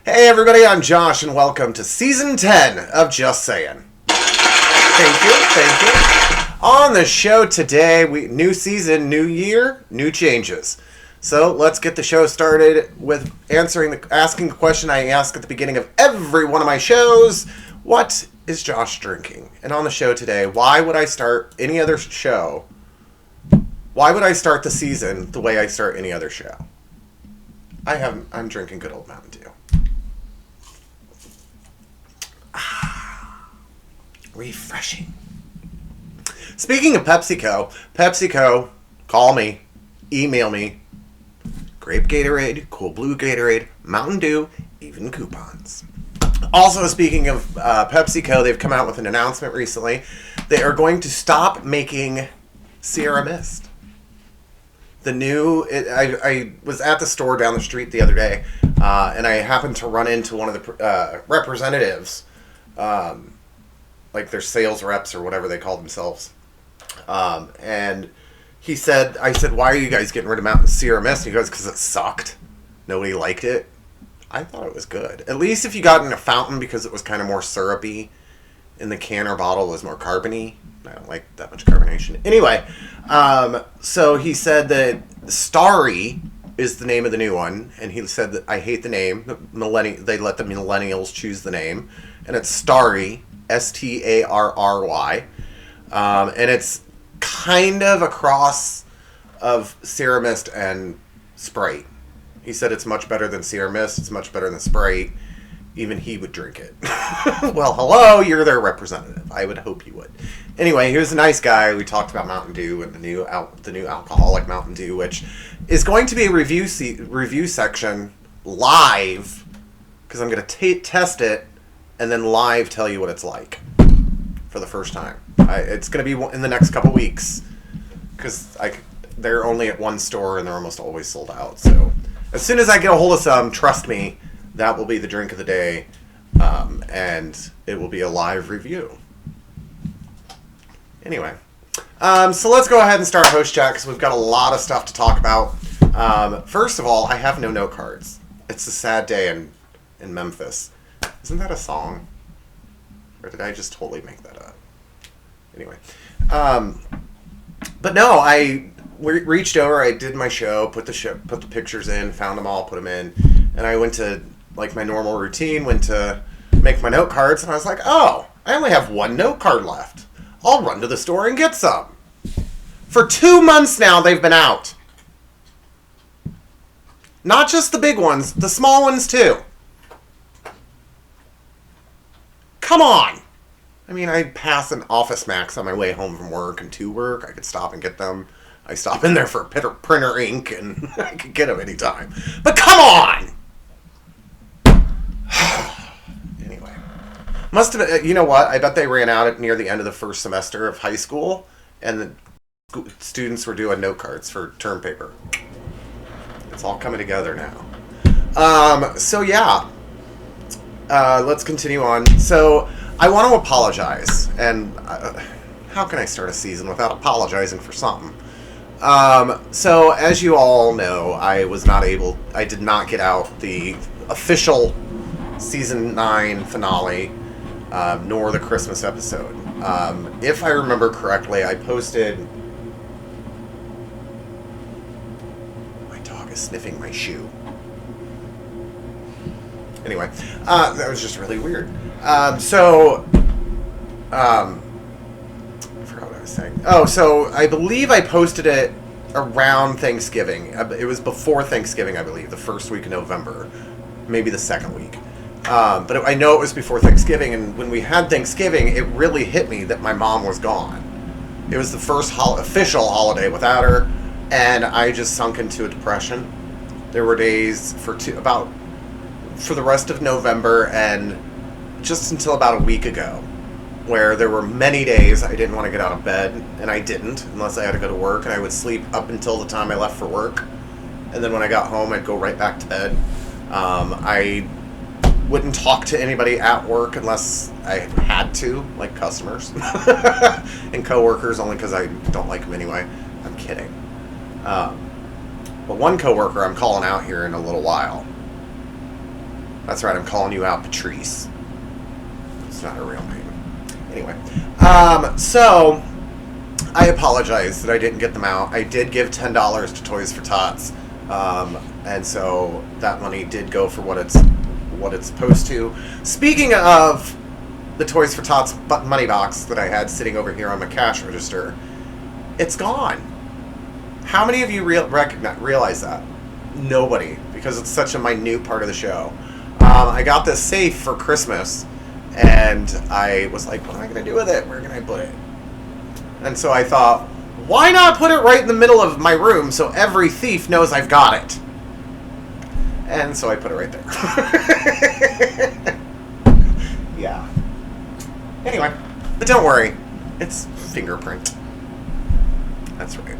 Hey everybody, I'm Josh and welcome to Season 10 of Just Sayin. Thank you. On the show today, new season, new year, new changes. So let's get the show started with asking the question I ask at the beginning of every one of my shows. What is Josh drinking? And on the show today, why would I start any other show? Why would I start the season the way I start any other show? I'm drinking good old Mountain Dew. Refreshing. Speaking of PepsiCo, call me, email me. Grape Gatorade, Cool Blue Gatorade, Mountain Dew, even coupons. Also, speaking of PepsiCo, they've come out with an announcement recently. They are going to stop making Sierra Mist. I was at the store down the street the other day, and I happened to run into one of the representatives, like their sales reps or whatever they call themselves. And I said, why are you guys getting rid of Sierra Mist? And he goes, because it sucked. Nobody liked it. I thought it was good. At least if you got in a fountain, because it was kind of more syrupy. In the can or bottle, it was more carbony. I don't like that much carbonation. Anyway, so he said that Starry is the name of the new one. And he said that I hate the name. They let the millennials choose the name. And it's Starry. Starry. And it's kind of a cross of Sierra Mist and Sprite. He said it's much better than Sierra Mist. It's much better than Sprite. Even he would drink it. Well, hello, you're their representative. I would hope you would. Anyway, he was a nice guy. We talked about Mountain Dew and the new alcoholic Mountain Dew, which is going to be a review section live, because I'm going to test it and then live tell you what it's like for the first time. It's going to be in the next couple weeks, because they're only at one store and they're almost always sold out. So as soon as I get a hold of some, trust me, that will be the drink of the day, and it will be a live review. Anyway, so let's go ahead and start host chat, because we've got a lot of stuff to talk about. First of all, I have no note cards. It's a sad day in Memphis. Isn't that a song? Or did I just totally make that up? Anyway. But no, I reached over, I did my show, put the pictures in, found them all, put them in, and I went to, like my normal routine, went to make my note cards, and I was like, oh, I only have one note card left. I'll run to the store and get some. For 2 months now, they've been out. Not just the big ones, the small ones too. Come on! I mean, I'd pass an Office Max on my way home from work and to work. I could stop and get them. I stop in there for printer ink, and I could get them anytime. But come on! Anyway. Must have been, you know what? I bet they ran out near the end of the first semester of high school, and the students were doing note cards for term paper. It's all coming together now. So yeah. Let's continue on. So, I want to apologize, and how can I start a season without apologizing for something? So, as you all know, I did not get out the official Season 9 finale, nor the Christmas episode. If I remember correctly, I posted... My dog is sniffing my shoe. Anyway, that was just really weird. I forgot what I was saying. Oh, so I believe I posted it around Thanksgiving. It was before Thanksgiving, I believe, the first week of November, maybe the second week. But I know it was before Thanksgiving, and when we had Thanksgiving, it really hit me that my mom was gone. It was the first official holiday without her, and I just sunk into a depression. There were days for the rest of November and just until about a week ago, where there were many days I didn't want to get out of bed, and I didn't unless I had to go to work, and I would sleep up until the time I left for work, and then when I got home I'd go right back to bed. I wouldn't talk to anybody at work unless I had to, like customers and coworkers, only because I don't like them anyway. I'm kidding. But one coworker I'm calling out here in a little while. That's right, I'm calling you out, Patrice. It's not her real name. Anyway, so I apologize that I didn't get them out. I did give $10 to Toys for Tots, and so that money did go for what it's supposed to. Speaking of the Toys for Tots money box that I had sitting over here on my cash register, it's gone. How many of you realize that? Nobody, because it's such a minute part of the show. I got this safe for Christmas, and I was like, what am I going to do with it? Where can I put it? And so I thought, why not put it right in the middle of my room so every thief knows I've got it? And so I put it right there. Yeah. Anyway, but don't worry. It's fingerprint. That's right.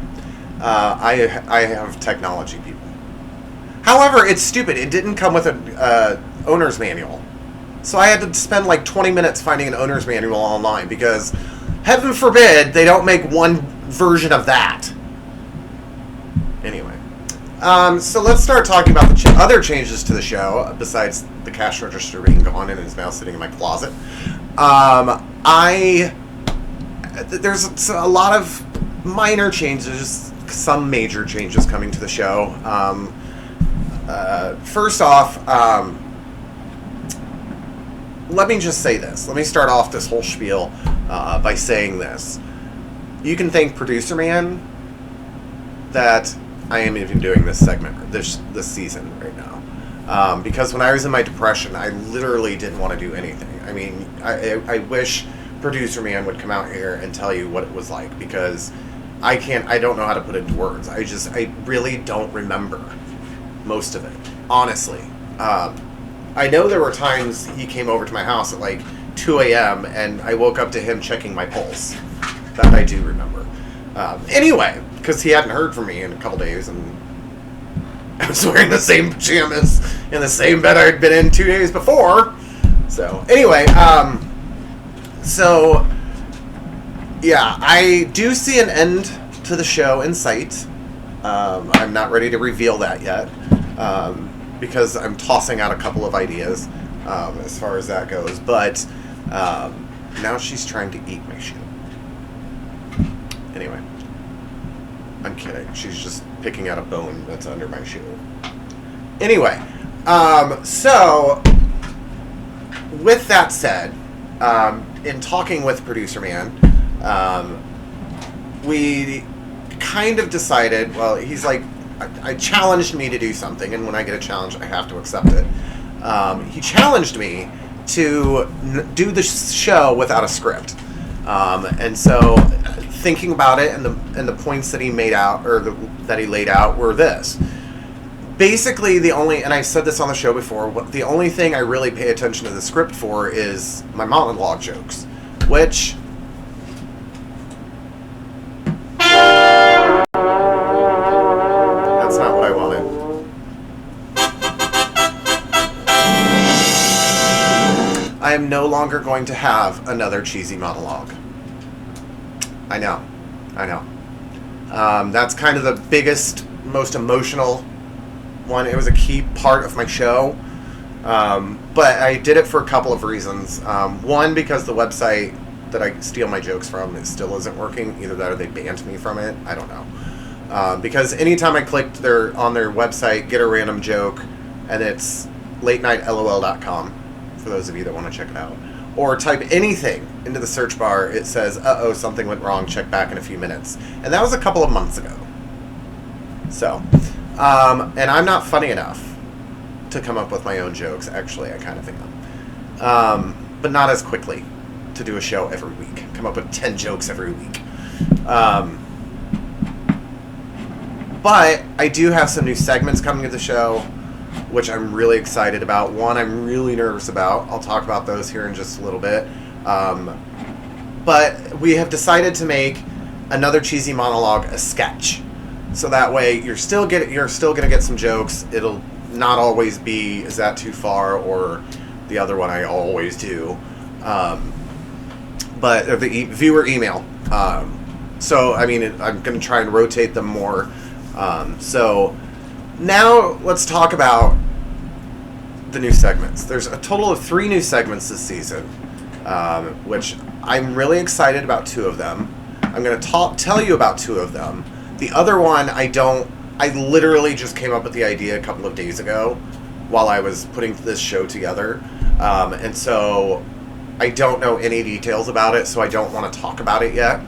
I have technology, people. However, it's stupid. It didn't come with an owner's manual. So I had to spend like 20 minutes finding an owner's manual online because, heaven forbid, they don't make one version of that. Anyway. So let's start talking about the other changes to the show, besides the cash register being gone and is now sitting in my closet. There's a lot of minor changes, some major changes coming to the show. First off, let me just say this. Let me start off this whole spiel by saying this. You can thank Producer Man that I am even doing this segment, this season right now. Because when I was in my depression, I literally didn't want to do anything. I mean, I wish Producer Man would come out here and tell you what it was like, because I don't know how to put it into words. I really don't remember most of it, honestly. I know there were times he came over to my house at like 2 a.m. and I woke up to him checking my pulse. That I do remember. Anyway, because he hadn't heard from me in a couple days, and I was wearing the same pajamas in the same bed I'd been in 2 days before. So, anyway, yeah, I do see an end to the show in sight. I'm not ready to reveal that yet, because I'm tossing out a couple of ideas as far as that goes. But now she's trying to eat my shoe. Anyway, I'm kidding. She's just picking out a bone that's under my shoe. Anyway, so with that said, in talking with Producer Man, we kind of decided, well, he's like, I challenged me to do something, and when I get a challenge, I have to accept it. He challenged me to do the show without a script. And so, thinking about it, and the points that he made out, or that he laid out, were this. Basically, and I said this on the show before, the only thing I really pay attention to the script for is my monologue jokes, which... That's not what I wanted. I am no longer going to have another cheesy monologue. I know. That's kind of the biggest, most emotional one. It was a key part of my show. But I did it for a couple of reasons. One, because the website that I steal my jokes from, it still isn't working. Either that or they banned me from it. I don't know. Because anytime I clicked on their website, get a random joke, and it's latenightlol.com, for those of you that want to check it out. Or type anything into the search bar, it says, uh-oh, something went wrong, check back in a few minutes. And that was a couple of months ago. So, and I'm not funny enough to come up with my own jokes. Actually, I kind of think I'm. But not as quickly to do a show every week. Come up with 10 jokes every week. But I do have some new segments coming to the show, which I'm really excited about. One I'm really nervous about. I'll talk about those here in just a little bit. But we have decided to make another cheesy monologue a sketch. So that way you're still going to get some jokes. It'll not always be, is that too far, or the other one I always do. But the viewer email. So, I mean, I'm going to try and rotate them more. So now let's talk about the new segments. There's a total of 3 new segments this season, which I'm really excited about 2 of them. I'm going to tell you about 2 of them. The other one, I literally just came up with the idea a couple of days ago while I was putting this show together. And so I don't know any details about it, so I don't want to talk about it yet.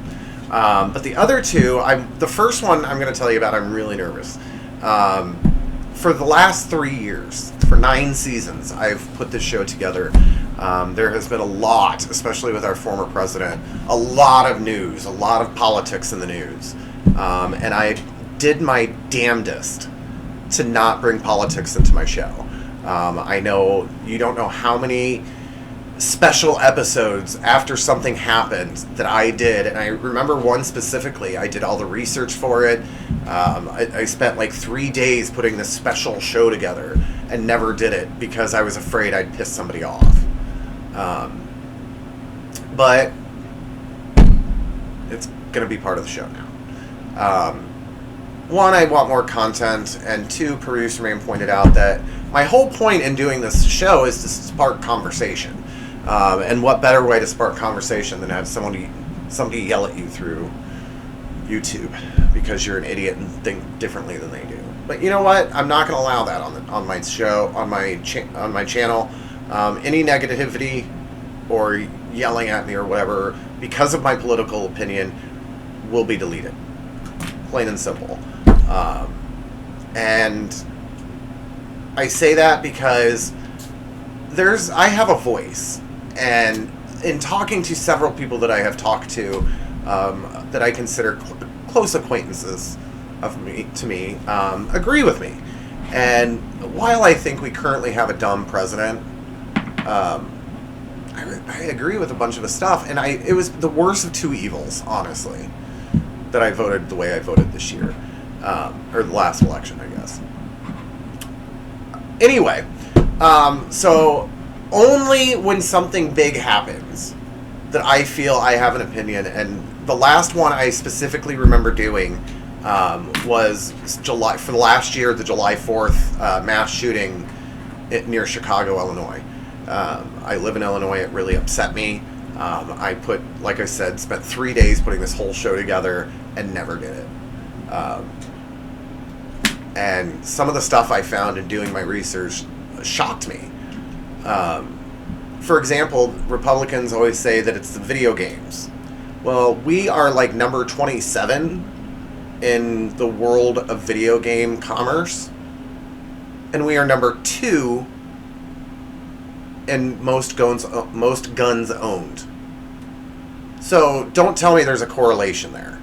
But the other 2, the first one I'm going to tell you about, I'm really nervous. For the last 3 years, for 9 seasons, I've put this show together. There has been a lot, especially with our former president, a lot of news, a lot of politics in the news. And I did my damnedest to not bring politics into my show. I know you don't know how many special episodes after something happened that I did, and I remember one specifically. I did all the research for it. I spent like 3 days putting this special show together and never did it because I was afraid I'd piss somebody off. But it's going to be part of the show now. 1, I want more content, and 2, producer man pointed out that my whole point in doing this show is to spark conversation. And what better way to spark conversation than have somebody yell at you through YouTube because you're an idiot and think differently than they do. But you know what? I'm not going to allow that on my show, on my channel. Any negativity or yelling at me or whatever because of my political opinion will be deleted. Plain and simple. And I say that because I have a voice, and in talking to several people that I have talked to that I consider close acquaintances to me, agree with me. And while I think we currently have a dumb president, I agree with a bunch of his stuff, and it was the worst of 2 evils, honestly, that I voted the way I voted this year, or the last election, I guess. Anyway, so only when something big happens that I feel I have an opinion, and the last one I specifically remember doing was July, for the last year, the July 4th mass shooting near Chicago, Illinois. I live in Illinois. It really upset me. Like I said, spent 3 days putting this whole show together and never did it. And some of the stuff I found in doing my research shocked me. For example, Republicans always say that it's the video games. Well, we are like number 27 in the world of video game commerce, and we are number 2 in most guns owned. So don't tell me there's a correlation there.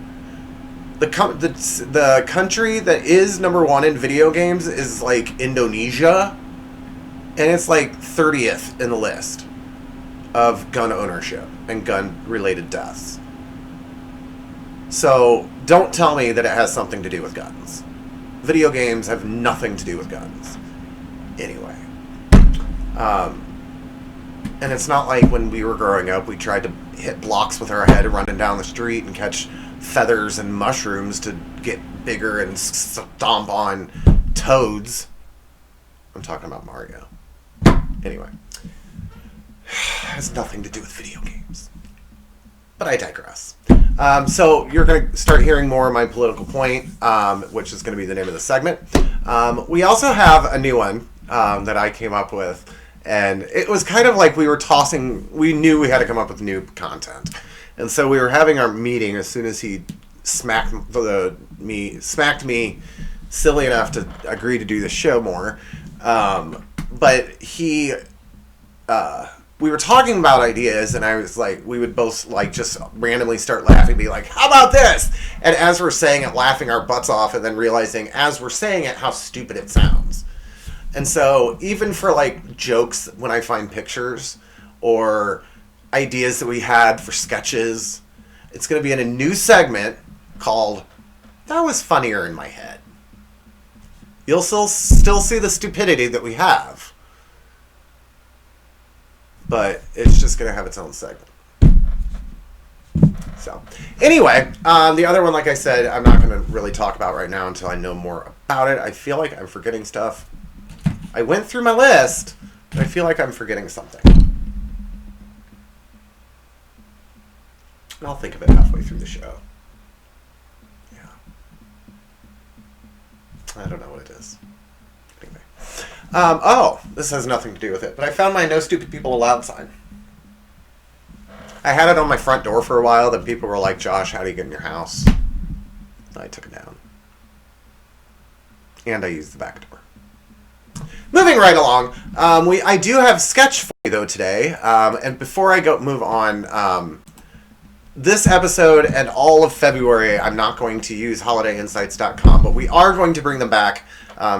The country that is number 1 in video games is like Indonesia, and it's like 30th in the list of gun ownership and gun-related deaths. So don't tell me that it has something to do with guns. Video games have nothing to do with guns. Anyway. And it's not like when we were growing up, we tried to hit blocks with our head running down the street and catch feathers and mushrooms to get bigger and stomp on toads. I'm talking about Mario. Anyway. Has nothing to do with video games. But I digress. So you're going to start hearing more of my political point, which is going to be the name of the segment. We also have a new one that I came up with. And it was kind of like we knew we had to come up with new content. And so we were having our meeting as soon as he smacked me silly enough to agree to do the show more. But we were talking about ideas, and I was like, we would both like just randomly start laughing, be like, how about this? And as we're saying it, laughing our butts off, and then realizing as we're saying it, how stupid it sounds. And so even for like jokes, when I find pictures or ideas that we had for sketches, it's going to be in a new segment called That Was Funnier in My Head. You'll still see the stupidity that we have, but it's just going to have its own segment. So anyway, the other one, like I said, I'm not going to really talk about right now until I know more about it. I feel like I'm forgetting stuff. I went through my list, I feel like I'm forgetting something. I'll think of it halfway through the show. Yeah. I don't know what it is. Anyway. This has nothing to do with it, but I found my No Stupid People Allowed sign. I had it on my front door for a while, then people were like, Josh, how do you get in your house? I took it down. And I used the back door. Moving right along, I do have sketch for you, though, today. And before I move on, this episode and all of February, I'm not going to use holidayinsights.com, but we are going to bring them back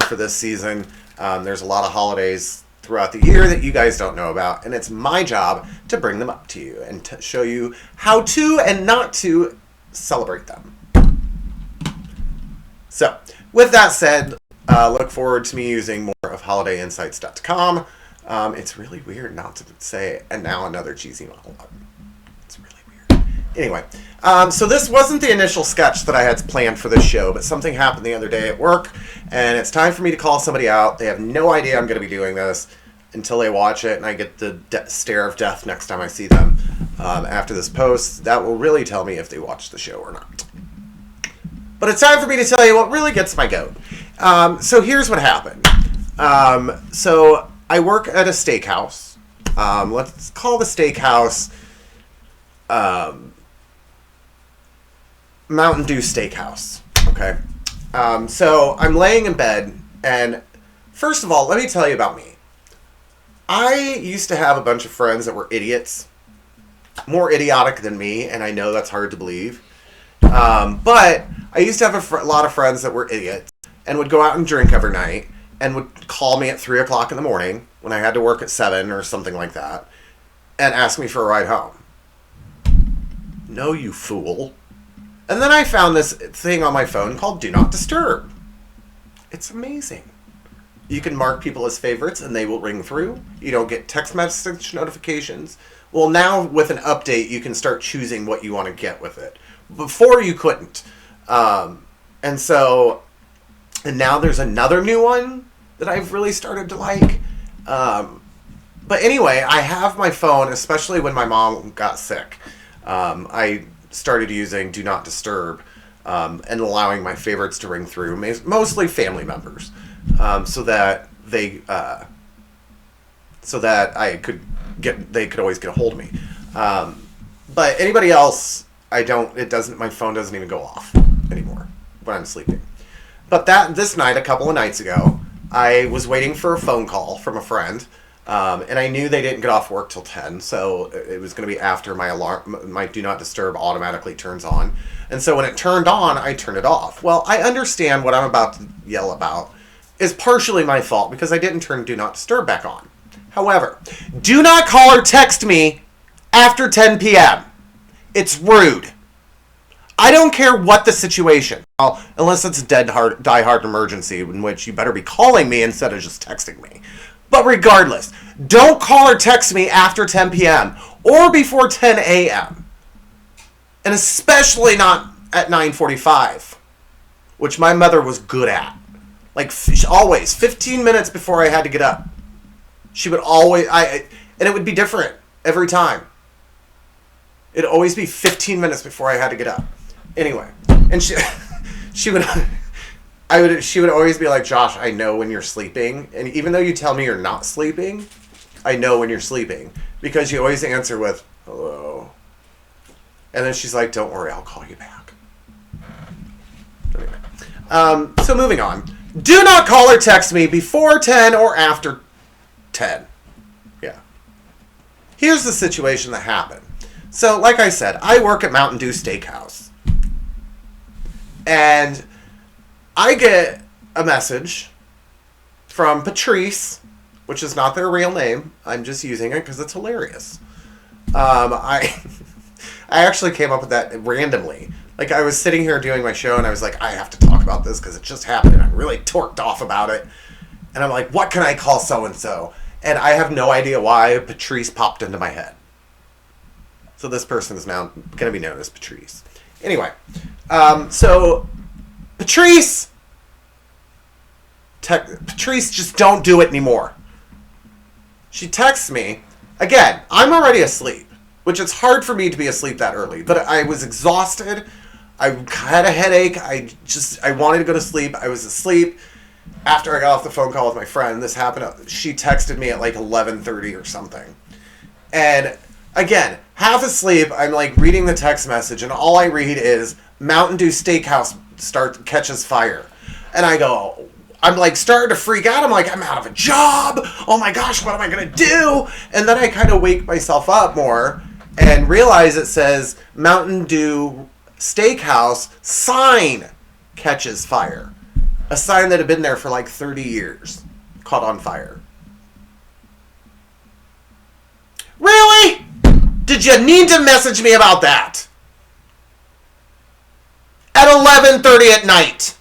for this season. There's a lot of holidays throughout the year that you guys don't know about, and it's my job to bring them up to you and to show you how to and not to celebrate them. So, with that said, look forward to me using more of holidayinsights.com. It's really weird not to say, and now another cheesy monologue. It's really weird. Anyway, so this wasn't the initial sketch that I had planned for this show, but something happened the other day at work, and it's time for me to call somebody out. They have no idea I'm going to be doing this until they watch it, and I get the stare of death next time I see them. After this post, that will really tell me if they watched the show or not. But it's time for me to tell you what really gets my goat. So here's what happened. So I work at a steakhouse. Let's call the steakhouse Mountain Dew Steakhouse. Okay. So I'm laying in bed, and first of all, let me tell you about me. I used to have a bunch of friends that were idiots, more idiotic than me, and I know that's hard to believe. But I used to have a lot of friends that were idiots and would go out and drink every night and would call me at 3 o'clock in the morning when I had to work at 7 or something like that and ask me for a ride home. No, you fool. And then I found this thing on my phone called Do Not Disturb. It's amazing. You can mark people as favorites and they will ring through. You don't get text message notifications. Well, now with an update, you can start choosing what you want to get with it. Before you couldn't. And now there's another new one that I've really started to like. But anyway, I have my phone, especially when my mom got sick. I started using Do Not Disturb and allowing my favorites to ring through, mostly family members, so that they they could always get a hold of me. But anybody else, my phone doesn't even go off anymore when I'm sleeping. But this night, a couple of nights ago, I was waiting for a phone call from a friend, and I knew they didn't get off work till 10, so it was going to be after my alarm, my Do Not Disturb automatically turns on. And so when it turned on, I turned it off. Well, I understand what I'm about to yell about is partially my fault because I didn't turn Do Not Disturb back on. However, do not call or text me after 10 p.m. It's rude. I don't care what the situation. Well, unless it's a die-hard emergency in which you better be calling me instead of just texting me. But regardless, don't call or text me after 10 p.m. or before 10 a.m. And especially not at 9:45, which my mother was good at. Like, always, 15 minutes before I had to get up. She would always, and it would be different every time. It'd always be 15 minutes before I had to get up. Anyway, and she would always be like, Josh, I know when you're sleeping. And even though you tell me you're not sleeping, I know when you're sleeping. Because you always answer with, hello. And then she's like, don't worry, I'll call you back. Anyway. So moving on. Do not call or text me before 10 or after 10. Yeah. Here's the situation that happened. So, like I said, I work at Mountain Dew Steakhouse. And I get a message from Patrice, which is not their real name. I'm just using it because it's hilarious. I actually came up with that randomly. Like, I was sitting here doing my show, and I was like, I have to talk about this because it just happened, and I'm really torqued off about it. And I'm like, what can I call so-and-so? And I have no idea why Patrice popped into my head. So this person is now going to be known as Patrice. Anyway, so Patrice, just don't do it anymore. She texts me. Again, I'm already asleep, which it's hard for me to be asleep that early. But I was exhausted. I had a headache. I wanted to go to sleep. I was asleep. After I got off the phone call with my friend, this happened. She texted me at like 11:30 or something. And again, half asleep, I'm like reading the text message, and all I read is Mountain Dew Steakhouse catches fire. And I'm like starting to freak out. I'm like, I'm out of a job. Oh my gosh, what am I going to do? And then I kind of wake myself up more and realize it says Mountain Dew Steakhouse sign catches fire. A sign that had been there for like 30 years. Caught on fire. Really? Did you need to message me about that? At 11:30 at night.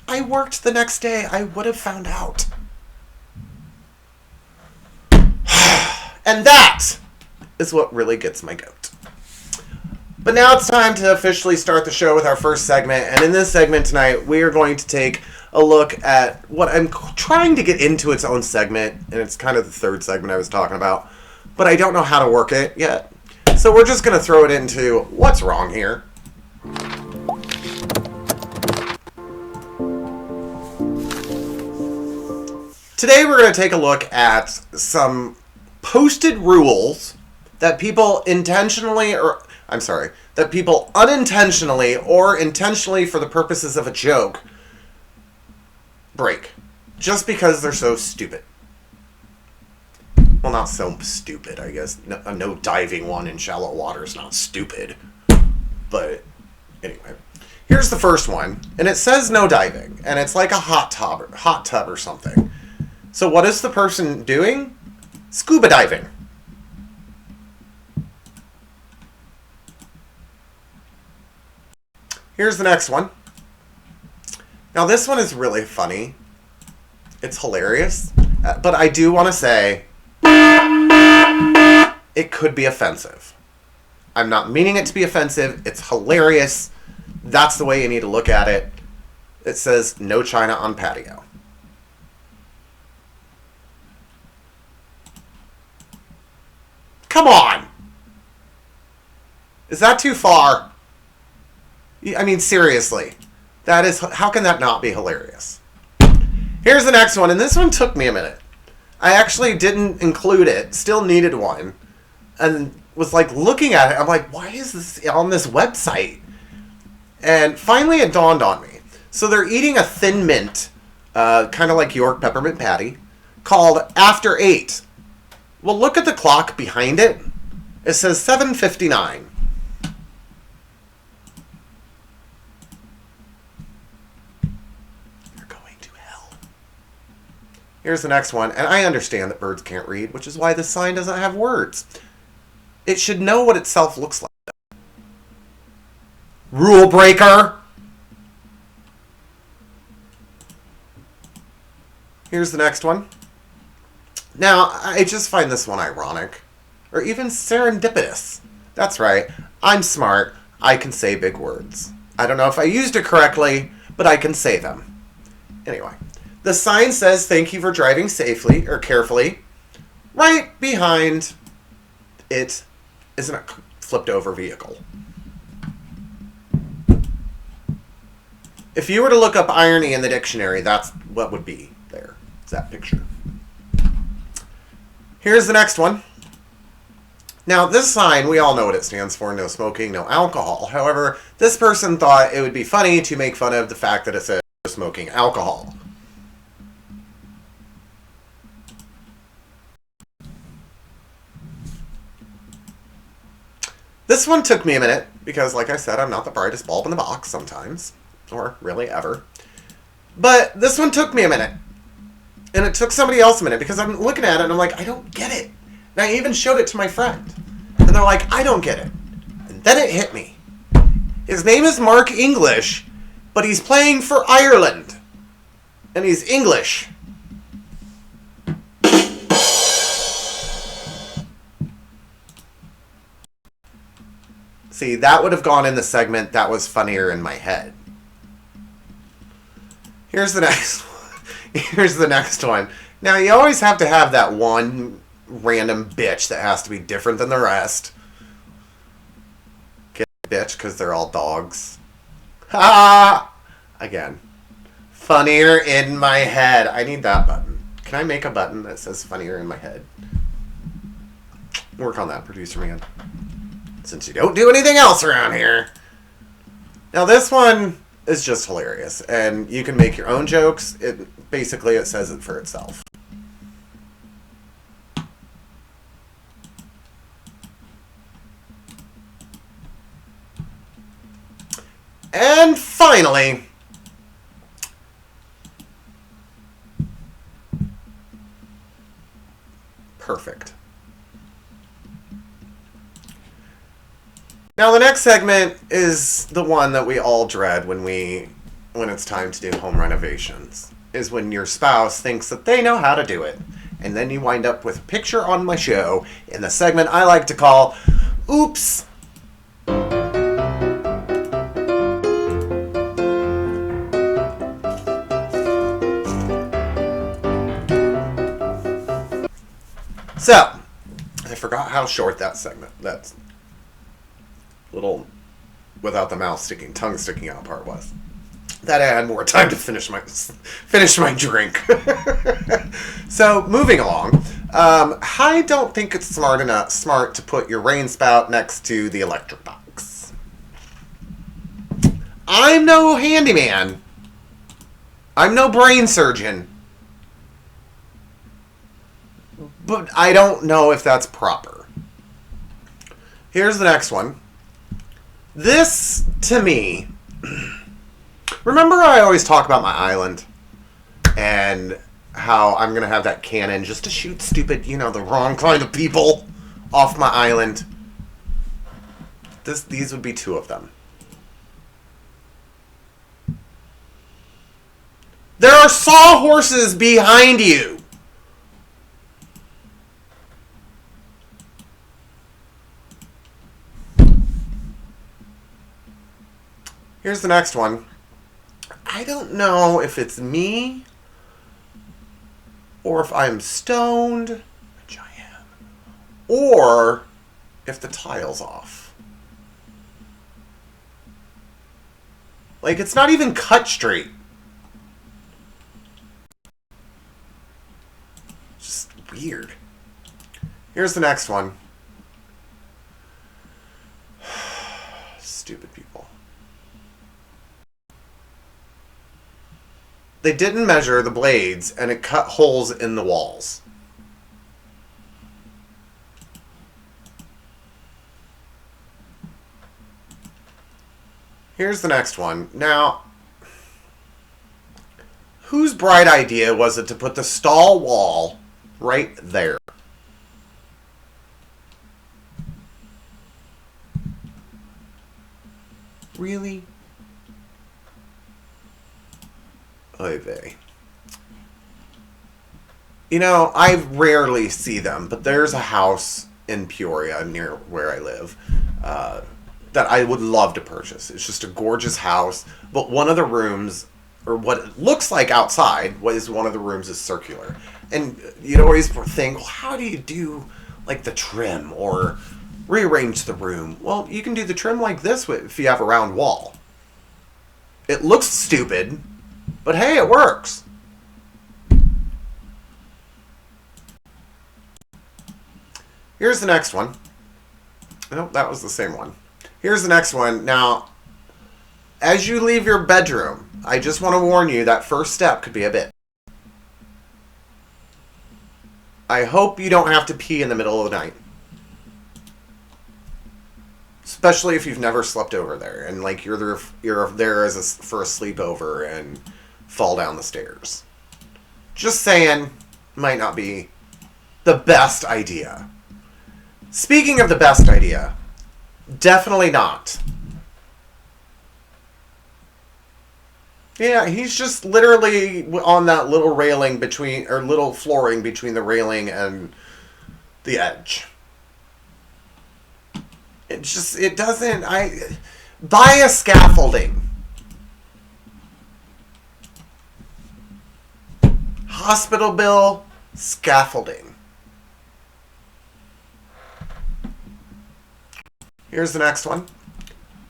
I worked the next day. I would have found out. And that is what really gets my goat. But now it's time to officially start the show with our first segment. And in this segment tonight, we are going to take a look at what I'm trying to get into its own segment. And it's kind of the third segment I was talking about. But I don't know how to work it yet. So we're just going to throw it into what's wrong here. Today we're going to take a look at some posted rules that people that people unintentionally or intentionally for the purposes of a joke break. Just because they're so stupid. Well, not so stupid, I guess. No diving one in shallow water is not stupid. But anyway, here's the first one. And it says no diving. And it's like a hot tub or something. So what is the person doing? Scuba diving. Here's the next one. Now this one is really funny. It's hilarious. But I do want to say it could be offensive. I'm not meaning it to be offensive. It's hilarious. That's the way you need to look at it. It says no china on patio. Come on! Is that too far? I mean, seriously. How can that not be hilarious? Here's the next one, and this one took me a minute. I actually didn't include it, still needed one, and was like looking at it. I'm like, why is this on this website? And finally it dawned on me. So they're eating a Thin Mint, kind of like York peppermint patty, called After 8. Well, look at the clock behind it. It says 7:59. You're going to hell. Here's the next one, and I understand that birds can't read, which is why this sign doesn't have words. It should know what itself looks like. Rule breaker! Here's the next one. Now, I just find this one ironic. Or even serendipitous. That's right. I'm smart. I can say big words. I don't know if I used it correctly, but I can say them. Anyway. The sign says, thank you for driving safely, or carefully. Right behind it is a flipped over vehicle. If you were to look up irony in the dictionary, that's what would be there. It's that picture. Here's the next one. Now, this sign, we all know what it stands for. No smoking, no alcohol. However, this person thought it would be funny to make fun of the fact that it said no smoking alcohol. This one took me a minute because, like I said, I'm not the brightest bulb in the box sometimes. Or really ever. But this one took me a minute. And it took somebody else a minute because I'm looking at it and I'm like, I don't get it. And I even showed it to my friend. And they're like, I don't get it. And then it hit me. His name is Mark English, but he's playing for Ireland. And he's English. See, that would have gone in the segment that was funnier in my head. Here's the next one. Here's the next one. Now, you always have to have that one random bitch that has to be different than the rest. Get bitch because they're all dogs. Ha! Again. Funnier in my head. I need that button. Can I make a button that says funnier in my head? Work on that, producer man. Since you don't do anything else around here. Now this one is just hilarious. And you can make your own jokes. Basically, it says it for itself. And finally, perfect. Now the next segment is the one that we all dread when it's time to do home renovations. Is when your spouse thinks that they know how to do it. And then you wind up with a picture on my show in the segment I like to call Oops. So, I forgot how short that segment, that little without the tongue sticking out part was. That I had more time to finish my drink. So, moving along. I don't think it's smart to put your rain spout next to the electric box. I'm no handyman. I'm no brain surgeon. But I don't know if that's proper. Here's the next one. This, to me... Remember I always talk about my island? And how I'm going to have that cannon just to shoot stupid, the wrong kind of people off my island. These would be two of them. There are sawhorses behind you! Here's the next one. I don't know if it's me or if I'm stoned, which I am, or if the tile's off. Like, it's not even cut straight. Just weird. Here's the next one. Stupid people. They didn't measure the blades, and it cut holes in the walls. Here's the next one. Now, whose bright idea was it to put the stall wall right there? Really? Oy vey. I rarely see them, but there's a house in Peoria near where I live that I would love to purchase. It's just a gorgeous house, but one of the rooms, or what it looks like outside, one of the rooms is circular. And you'd always think, well, how do you do like the trim or rearrange the room? Well, you can do the trim like this if you have a round wall. It looks stupid, but hey, it works. Here's the next one. Nope, that was the same one. Here's the next one. Now, as you leave your bedroom, I just want to warn you that first step could be a bit. I hope you don't have to pee in the middle of the night. Especially if you've never slept over there and like you're there for a sleepover and fall down the stairs. Just saying, might not be the best idea. Speaking of the best idea, definitely not. Yeah, he's just literally on that little railing little flooring between the railing and the edge. Buy a scaffolding. Hospital bill, scaffolding. Here's the next one.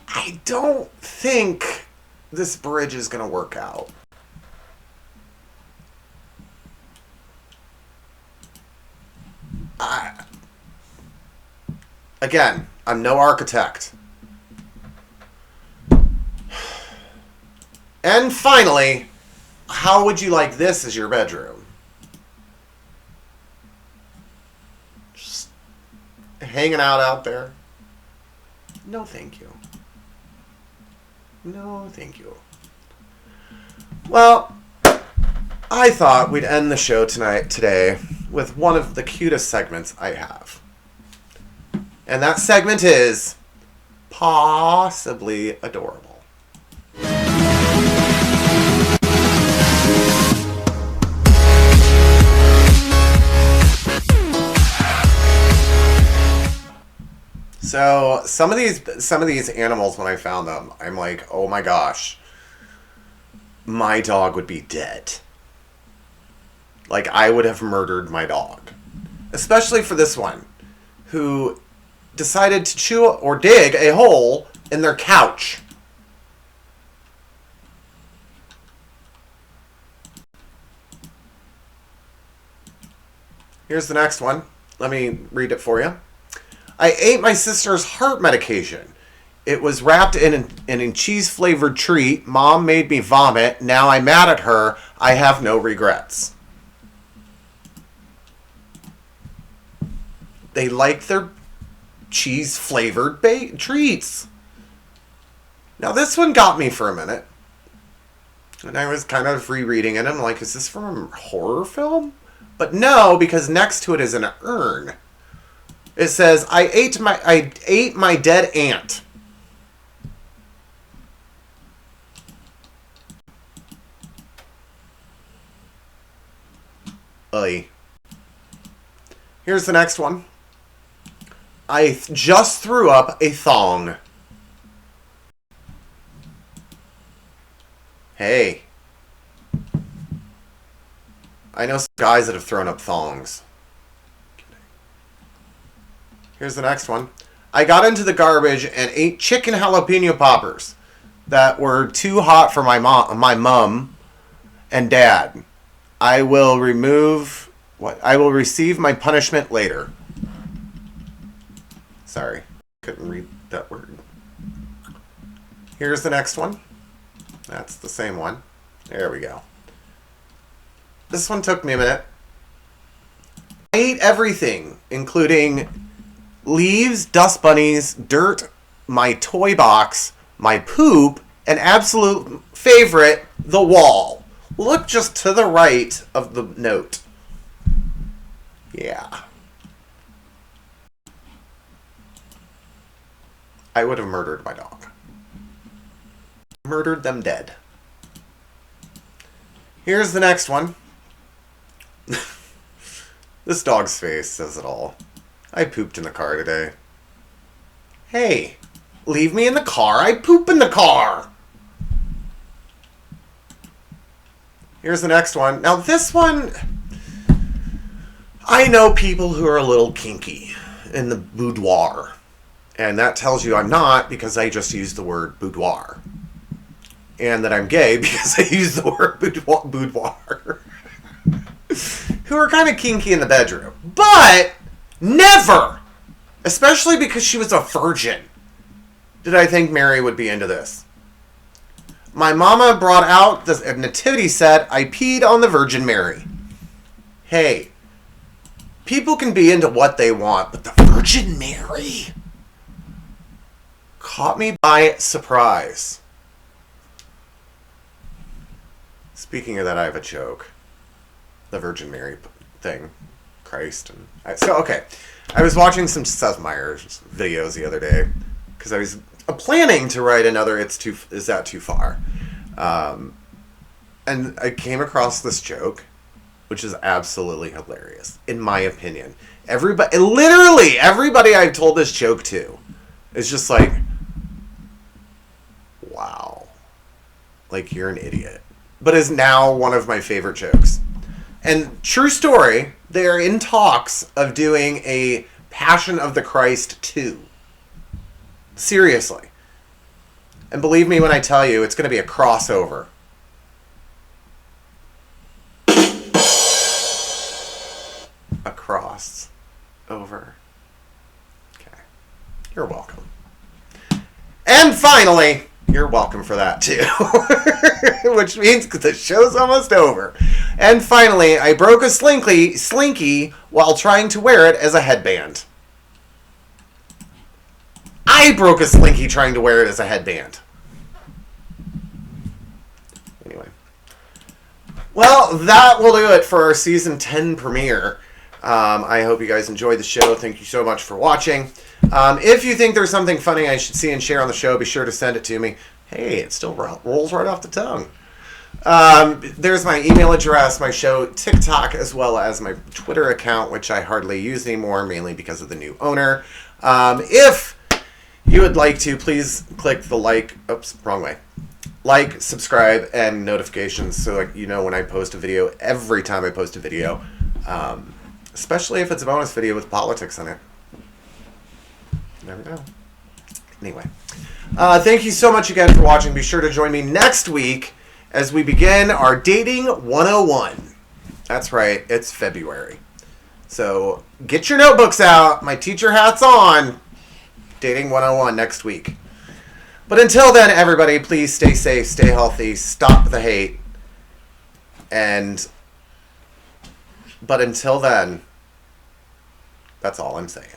I don't think this bridge is going to work out. Again, I'm no architect. And finally, how would you like this as your bedroom? Just hanging out there? No, thank you. No, thank you. Well, I thought we'd end the show today with one of the cutest segments I have. And that segment is Possibly Adorable. So some of these animals, when I found them, I'm like, oh my gosh, my dog would be dead. Like, I would have murdered my dog. Especially for this one, who decided to chew or dig a hole in their couch. Here's the next one. Let me read it for you. I ate my sister's heart medication. It was wrapped in a cheese-flavored treat. Mom made me vomit. Now I'm mad at her. I have no regrets. They like their cheese-flavored treats. Now this one got me for a minute. And I was kind of rereading it. And I'm like, is this from a horror film? But no, because next to it is an urn. It says, I ate my dead aunt. Oy. Here's the next one. I just threw up a thong. Hey. I know some guys that have thrown up thongs. Here's the next one. I got into the garbage and ate chicken jalapeno poppers that were too hot for my mom and dad. I will receive my punishment later. Sorry, couldn't read that word. Here's the next one. That's the same one. There we go. This one took me a minute. I ate everything, including leaves, dust bunnies, dirt, my toy box, my poop, and absolute favorite, the wall. Look just to the right of the note. Yeah. I would have murdered my dog. Murdered them dead. Here's the next one. This dog's face says it all. I pooped in the car today. Hey, leave me in the car. I poop in the car. Here's the next one. Now this one, I know people who are a little kinky in the boudoir. And that tells you I'm not, because I just used the word boudoir. And that I'm gay because I used the word boudoir. Who are kind of kinky in the bedroom. But never, especially because she was a virgin, did I think Mary would be into this. My mama brought out the nativity set. I peed on the Virgin Mary. Hey, people can be into what they want, but the Virgin Mary caught me by surprise. Speaking of that, I have a joke. The Virgin Mary thing. Christ. Okay. I was watching some Seth Meyers videos the other day because I was planning to write another Is That Too Far? And I came across this joke, which is absolutely hilarious, in my opinion. Literally everybody I've told this joke to is just like, wow. Like, you're an idiot. But is now one of my favorite jokes. And true story, they're in talks of doing a Passion of the Christ 2. Seriously. And believe me when I tell you, it's going to be a crossover. A crossover. Okay. You're welcome. And finally, you're welcome for that too. Which means the show's almost over. And finally, I broke a slinky while trying to wear it as a headband. I broke a slinky trying to wear it as a headband. Anyway. Well, that will do it for our Season 10 premiere. I hope you guys enjoyed the show. Thank you so much for watching. If you think there's something funny I should see and share on the show, be sure to send it to me. Hey, it still rolls right off the tongue. There's my email address, my show TikTok, as well as my Twitter account, which I hardly use anymore, mainly because of the new owner. If you would like to, please click the like, subscribe, and notifications so you know when I post a video, every time I post a video, especially if it's a bonus video with politics in it. There we go. Anyway, thank you so much again for watching. Be sure to join me next week as we begin our Dating 101. That's right, it's February. So get your notebooks out, my teacher hat's on. Dating 101 next week. But until then, everybody, please stay safe, stay healthy, stop the hate. But until then, that's all I'm saying.